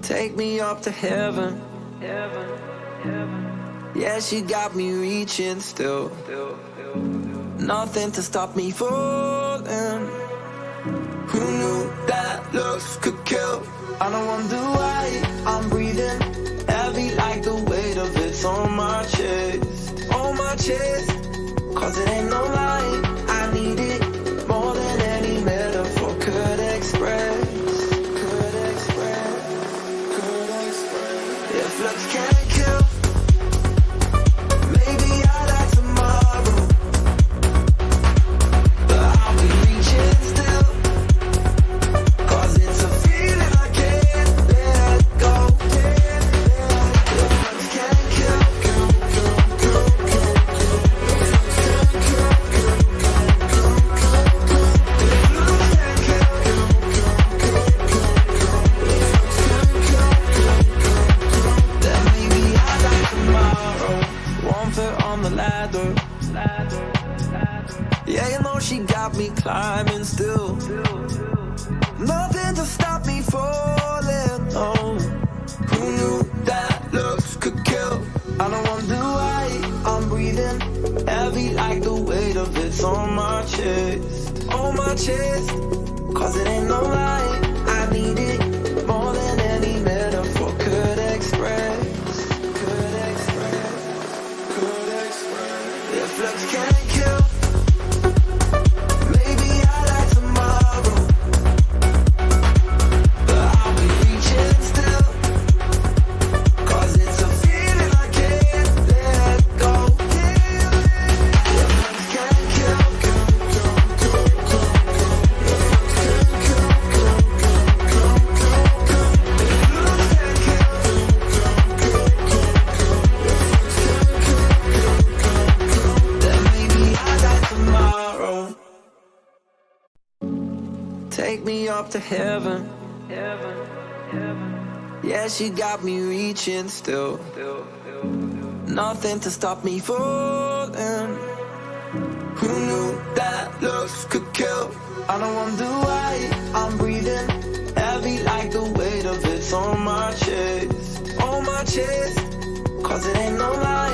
Take me up to heaven. Yeah, she got me reaching still. Nothing to stop me falling. Who knew that looks could kill? I don't wonder why I'm breathing heavy like the weight of it's on my chest. On my chest. Cause it ain't no lie, I need it more than any metaphor could express. If looks can't kill, maybe I'll die tomorrow, but I'll be reaching still. Cause it's a feeling I can't let go. If looks can't kill, yeah, you know she got me climbing still. Nothing to stop me falling. Oh, who knew that looks could kill? I don't wonder why I'm breathing heavy like the weight of it's on my chest. On my chest. Cause it ain't no lie, I need it more than any metaphor could express. If looks can't kill, maybe I'll die tomorrow, but I'll be reaching still. Cause it's a feeling I can't let go. If looks can't kill, take me up to heaven. Yeah, she got me reaching still. Nothing to stop me falling. Who knew that looks could kill? I don't wonder why I'm breathing heavy like the weight of it's on my chest. On my chest. Cause it ain't no lie,